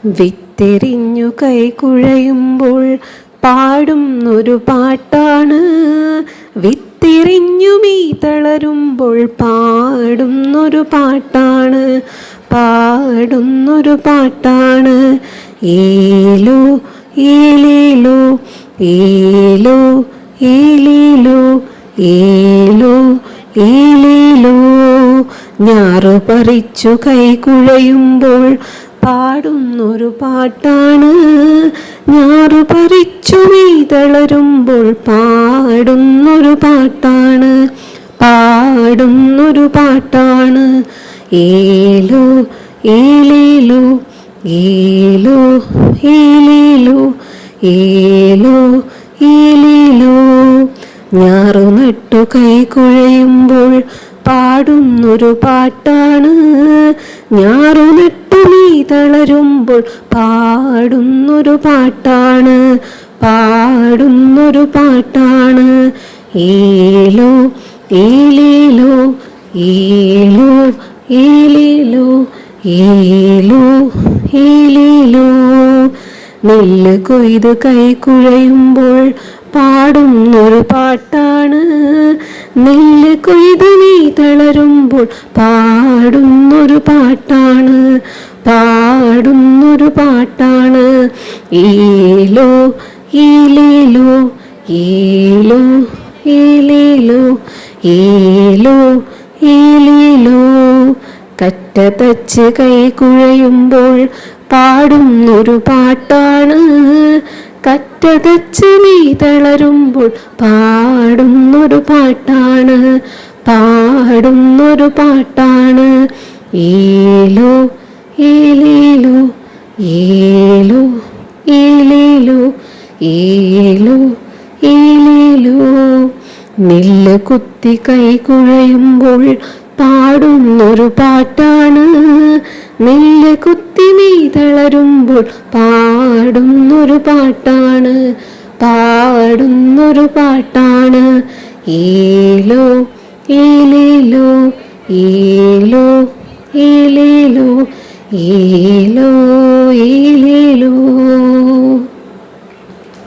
വിത്തെറിഞ്ഞു കൈകുഴയുമ്പോൾ പാടുന്നൊരു പാട്ടാണ്. വിത്തെറിഞ്ഞു മീ തളരുമ്പോൾ പാടുന്നൊരു പാട്ടാണ്. പാടുന്നൊരു പാട്ടാണ്. ഏലോ ഏലേലോ ഏലോ ഏലേലോ ഏലോ ഏലേലോ. ഞാറു പറിച്ചു കൈകുഴയുമ്പോൾ പാടുന്നൊരു പാട്ടാണ്. ഞാറു പറിച്ചു നീ തളരുമ്പോൾ പാടുന്നൊരു പാട്ടാണ്. പാടുന്നൊരു പാട്ടാണ്. ഏലോ ഏലേലോ ഏലോ ഏലേലോ ഏലോ ഏലേലോ. ഞാറു നട്ടു കൈകുഴയുമ്പോൾ പാടുന്നൊരു പാട്ടാണ്. ഞാറു നട്ടു നീ തളരുമ്പോൾ പാടുന്നൊരു പാട്ടാണ്. പാടുന്നൊരു പാട്ടാണ്. ഏലോ ഏലേലോ ഏലോ ഏലേലോ ഏലോ ഏലേലോ. നെല്ല് കൊയ്ത് കൈകുഴയുമ്പോൾ പാടുന്നൊരു പാട്ടാണ്. നെല്ല് കൊയ്ത് നീ തളരുമ്പോൾ പാടുന്നൊരു പാട്ടാണ്. പാടുന്നൊരു പാട്ടാണ്. ഏലോ ഏലേലോ ഏലോ ഏലേലോ ഏലോ ഏലേലോ. കറ്റ തച്ച് കൈകുഴയുമ്പോൾ പാടുന്നൊരു പാട്ടാണ്. കറ്റ തച്ച് നീ തളരുമ്പോൾ പാടുന്നൊരു പാട്ടാണ്. പാടുന്നൊരു പാട്ടാണ്. ഏലോ ഏലേലോ ഏലോ ഏലേലോ ഏലോ ഏലേലോ. നെല്ല് കുത്തി കൈകുഴയുമ്പോൾ പാടുന്നൊരു പാട്ടാണ്. നെല്ല് കുത്തി നീ തളരുമ്പോൾ പാടുന്നൊരു പാട്ടാണ്. പാടുന്നൊരു പാട്ടാണ്. ഏലോ ഏലേലോ ഏലോ ഏലേലോ ഏലോ ഏലേലോ.